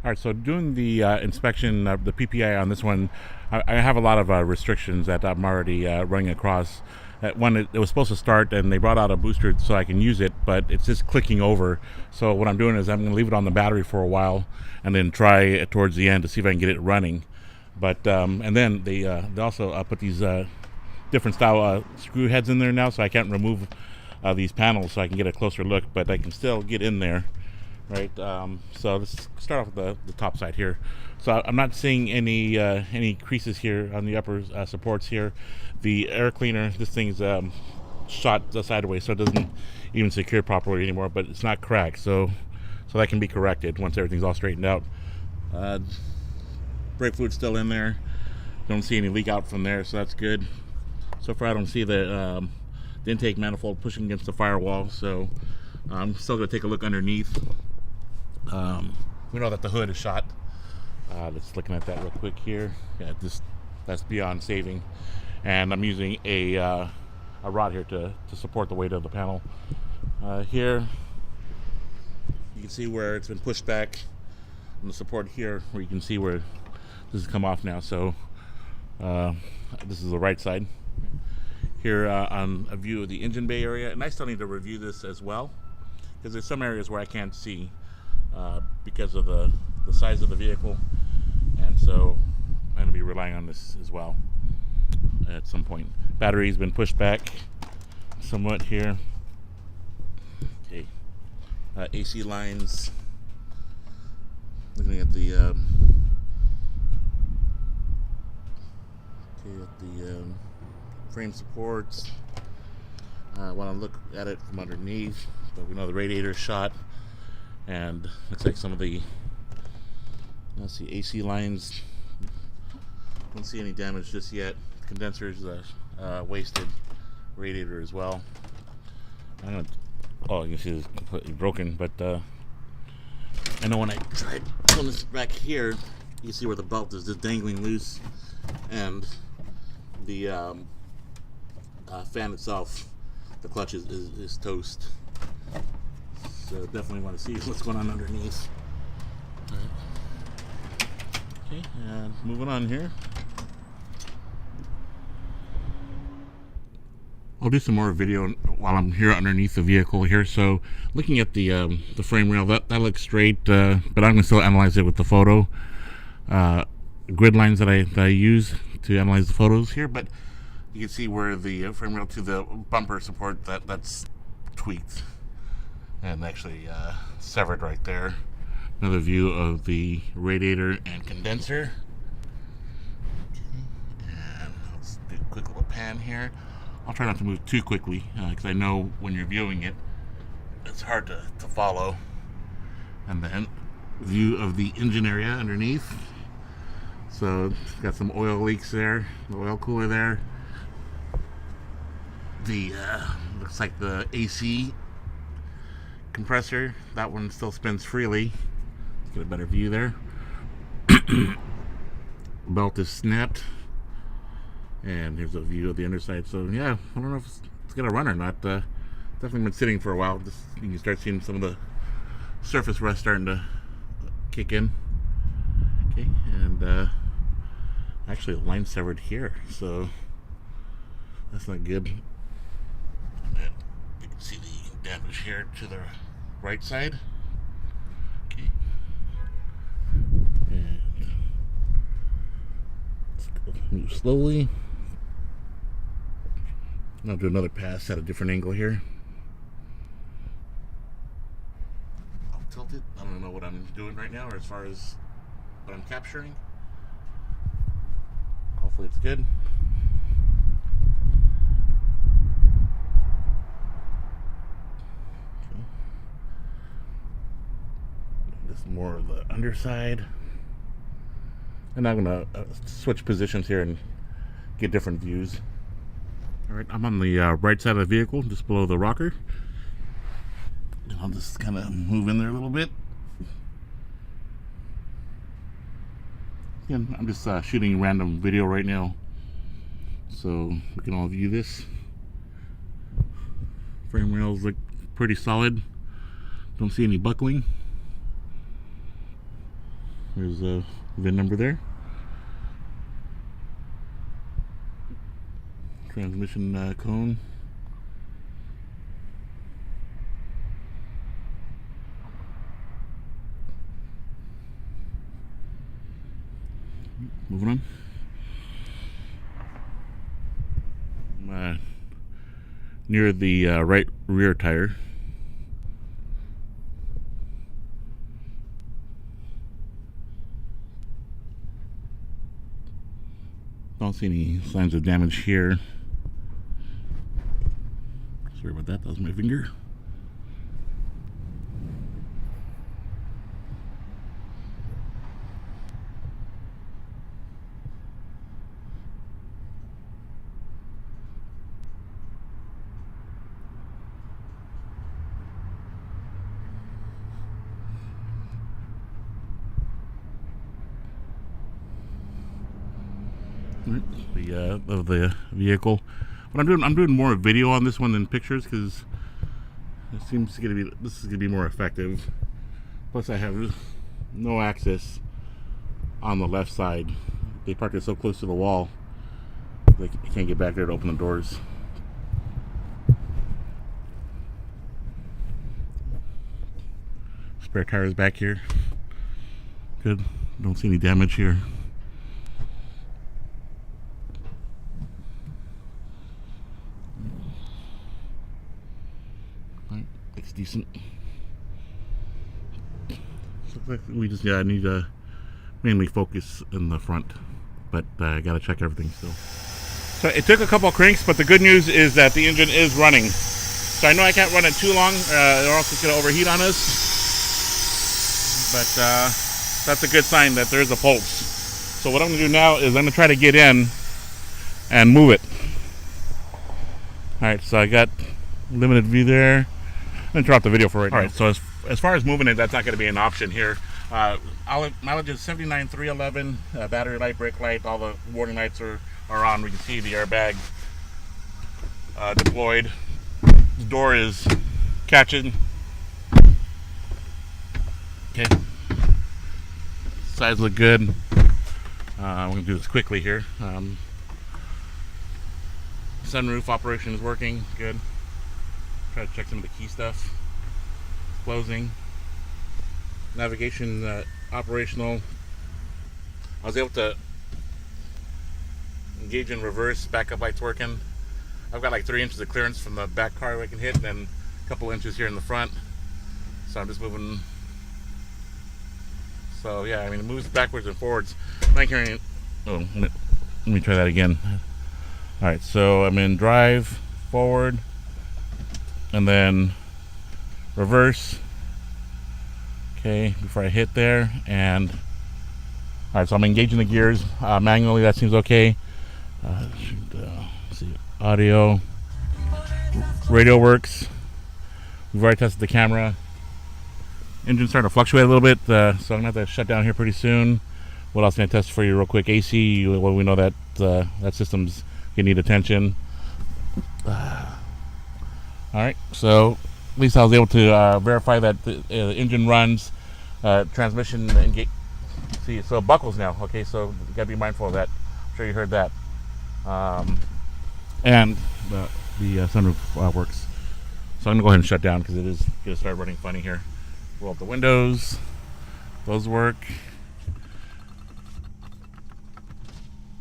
All right, so doing the inspection, the PPI on this one, I have a lot of restrictions that I'm already running across. When it was supposed to start, and they brought out a booster so I can use it, but it's just clicking over. So what I'm doing is I'm going to leave it on the battery for a while, and then try it towards the end to see if I can get it running. But and then they also put these different style screw heads in there now, so I can't remove these panels, so I can get a closer look, but I can still get in there. Right, so let's start off with the top side here. So I'm not seeing any creases here on the upper supports here. The air cleaner, this thing's shot sideways, so it doesn't even secure properly anymore. But it's not cracked, so that can be corrected once everything's all straightened out. Brake fluid's still in there. Don't see any leak out from there, so that's good. So far, I don't see the intake manifold pushing against the firewall, so I'm still going to take a look underneath. We know that the hood is shot. Just looking at that real quick here. Yeah, that's beyond saving. And I'm using a rod here to support the weight of the panel. Here, you can see where it's been pushed back on the support here, where you can see where this has come off now. So this is the right side. Here on a view of the engine bay area, and I still need to review this as well, because there's some areas where I can't see because of the size of the vehicle, and so I'm going to be relying on this as well at some point. Battery's been pushed back somewhat here. Okay, AC lines. Looking at the frame supports. I want to look at it from underneath, but we know the radiator is shot, and looks like some of the, let's see, AC lines. Don't see any damage just yet. Condenser's wasted. Radiator as well. Oh, you can see it's completely broken, but I know when I tried pulling this back here, you can see where the belt is just dangling loose, and the fan itself, the clutch is toast. So definitely want to see what's going on underneath. All right. Okay, and moving on here. I'll do some more video while I'm here underneath the vehicle here. So looking at the frame rail, that looks straight, but I'm going to still analyze it with the photo grid lines that I use to analyze the photos here. But you can see where the frame rail to the bumper support, that's tweaked and actually severed right there. Another view of the radiator and condenser. Okay. And let's do a quick little pan here. I'll try not to move too quickly, because I know when you're viewing it, it's hard to follow. And then view of the engine area underneath. So it's got some oil leaks there, the oil cooler there. The looks like the AC compressor, that one still spins freely. Let's get a better view there. Belt is snapped. And here's a view of the underside. So yeah, I don't know if it's gonna run or not. Definitely been sitting for a while. You can start seeing some of the surface rust starting to kick in. Okay, and actually the line severed here, so that's not good. And you can see the damage here to the right side. Okay, and let's go move slowly. I'll do another pass at a different angle here. I'll tilt it. I don't know what I'm doing right now, or as far as what I'm capturing. Hopefully it's good. Okay. This more of the underside. And I'm going to switch positions here and get different views. Alright, I'm on the right side of the vehicle, just below the rocker. And I'll just kind of move in there a little bit. Again, I'm just shooting random video right now, so we can all view this. Frame rails look pretty solid. Don't see any buckling. There's a VIN number there. Transmission cone. Moving on. Near the right rear tire. Don't see any signs of damage here. Sorry about that, that was my finger. Of the vehicle. But I'm doing more video on this one than pictures because it seems this is gonna be more effective. Plus, I have no access on the left side. They parked it so close to the wall, they can't get back there to open the doors. Spare tires back here. Good. Don't see any damage here. It's decent. Looks like we just need to mainly focus in the front, but I gotta check everything still. So it took a couple of cranks, but the good news is that the engine is running. So I know I can't run it too long, or else it's gonna overheat on us. But that's a good sign that there is a pulse. So what I'm gonna do now is I'm gonna try to get in and move it. All right, so I got limited view there. I'm gonna drop the video for right now. All right, so as far as moving it, that's not going to be an option here. Mileage is 79,311. Battery light, brake light, all the warning lights are on. We can see the airbag deployed. The door is catching. Okay. Sides look good. I'm going to do this quickly here. Sunroof operation is working good. Try to check some of the key stuff. Closing. Navigation operational. I was able to engage in reverse. Backup lights working. I've got like 3 inches of clearance from the back car I can hit, and then a couple inches here in the front. So I'm just moving. So yeah, I mean it moves backwards and forwards. I'm carrying. Oh, let me try that again. All right, so I'm in drive, forward, and then reverse. Okay, before I hit there, and all right, so I'm engaging the gears manually. That seems okay. Let's see, audio, radio works. We've already tested the camera. Engine's starting to fluctuate a little bit, so I'm gonna have to shut down here pretty soon. What else can I test for you real quick? AC. Well, we know that that system's gonna need attention. All right, so at least I was able to verify that the engine runs. Transmission engage. See, so it buckles now. Okay, so you gotta be mindful of that. I'm sure you heard that. And the sunroof works. So I'm gonna go ahead and shut down because it is gonna start running funny here. Roll up the windows. Those work.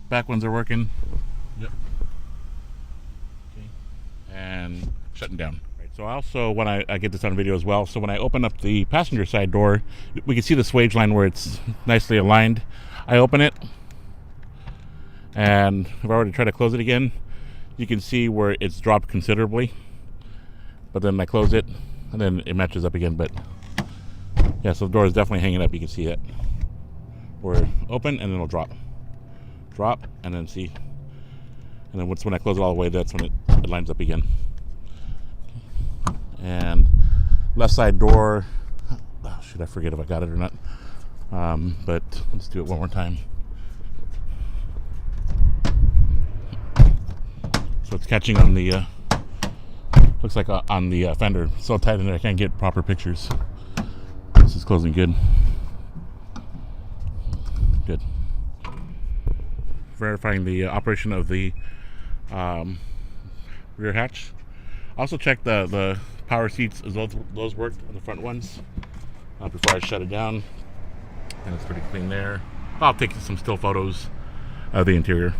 Back ones are working. Yep. Okay. And shutting down. So also, when I get this on video as well, so when I open up the passenger side door, we can see the swage line where it's nicely aligned. I open it, and if I were to try to close it again, you can see where it's dropped considerably. But then I close it, and then it matches up again. But yeah, so the door is definitely hanging up. You can see it. We're open, and then it'll drop, and then see, and then when I close it all the way, that's when it lines up again. And left side door, should I forget if I got it or not? But let's do it one more time. So it's catching on the, looks like on the fender. It's so tight in there I can't get proper pictures. This is closing good. verifying the operation of the rear hatch. Also check the power seats as those worked on the front ones before I shut it down. And it's pretty clean there. I'll take some still photos of the interior.